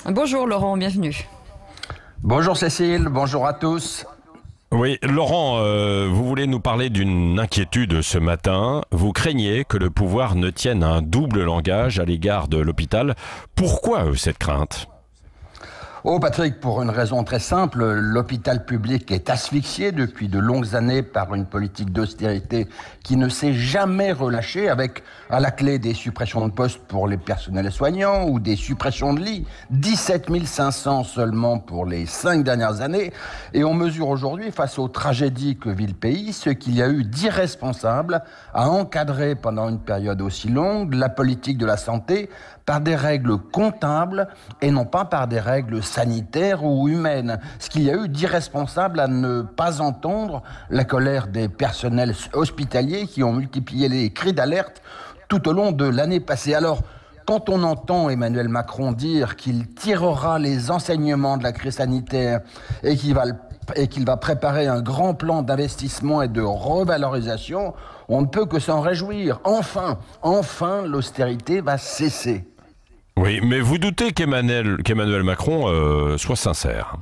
Bonjour Laurent, bienvenue. Bonjour Cécile, bonjour à tous. Oui, Laurent, vous voulez nous parler d'une inquiétude ce matin. Vous craignez que le pouvoir ne tienne un double langage à l'égard de l'hôpital. Pourquoi cette crainte ? Oh Patrick, pour une raison très simple, l'hôpital public est asphyxié depuis de longues années par une politique d'austérité qui ne s'est jamais relâchée, avec à la clé des suppressions de postes pour les personnels soignants ou des suppressions de lits, 17 500 seulement pour les 5 dernières années. Et on mesure aujourd'hui, face aux tragédies que vit le pays, ce qu'il y a eu d'irresponsable à encadrer pendant une période aussi longue la politique de la santé par des règles comptables et non pas par des règles sanitaires ou humaines. Ce qu'il y a eu d'irresponsable à ne pas entendre la colère des personnels hospitaliers qui ont multiplié les cris d'alerte tout au long de l'année passée. Alors, quand on entend Emmanuel Macron dire qu'il tirera les enseignements de la crise sanitaire et qu'il va préparer un grand plan d'investissement et de revalorisation, on ne peut que s'en réjouir. Enfin, l'austérité va cesser. Oui, mais vous doutez qu'Emmanuel Macron soit sincère.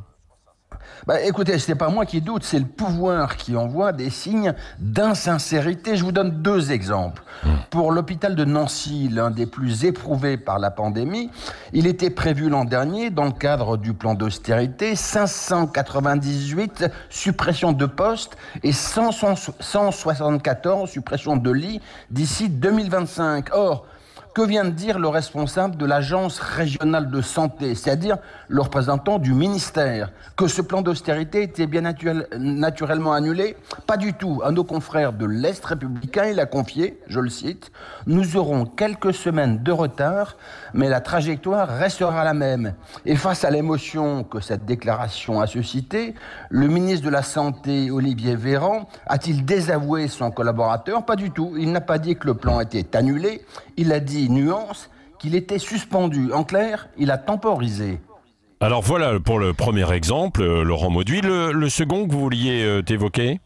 Écoutez, ce n'est pas moi qui doute, c'est le pouvoir qui envoie des signes d'insincérité. Je vous donne 2 exemples. Pour l'hôpital de Nancy, l'un des plus éprouvés par la pandémie, il était prévu l'an dernier, dans le cadre du plan d'austérité, 598 suppressions de postes et 174 suppressions de lits d'ici 2025. Or, que vient de dire le responsable de l'agence régionale de santé, c'est-à-dire le représentant du ministère? Que ce plan d'austérité était bien naturellement annulé? Pas du tout. À nos confrères de l'Est républicain, il a confié, je le cite, « Nous aurons quelques semaines de retard, mais la trajectoire restera la même ». Et face à l'émotion que cette déclaration a suscité, le ministre de la Santé, Olivier Véran, a-t-il désavoué son collaborateur? Pas du tout. Il n'a pas dit que le plan était annulé. Il a dit, nuance, qu'il était suspendu. En clair, il a temporisé. Alors voilà pour le premier exemple, Laurent Mauduit. Le second que vous vouliez évoquer ?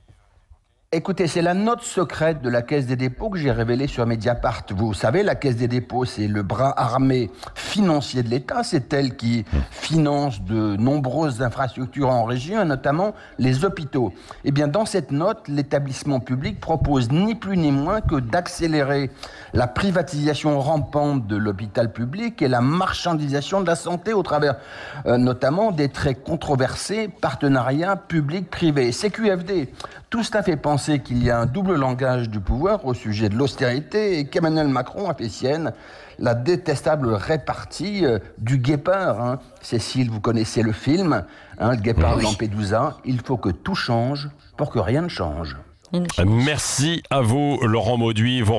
Écoutez, c'est la note secrète de la Caisse des dépôts que j'ai révélée sur Mediapart. Vous savez, la Caisse des dépôts, c'est le bras armé financier de l'État. C'est elle qui finance de nombreuses infrastructures en région, et notamment les hôpitaux. Eh bien, dans cette note, l'établissement public propose ni plus ni moins que d'accélérer la privatisation rampante de l'hôpital public et la marchandisation de la santé au travers notamment des très controversés partenariats public-privé. CQFD, tout cela fait penser qu'il y a un double langage du pouvoir au sujet de l'austérité et qu'Emmanuel Macron a fait sienne la détestable répartie du guépard. Cécile, vous connaissez le film, le guépard de Lampedusa. Il faut que tout change pour que rien ne change. Merci à vous, Laurent Mauduit. Vous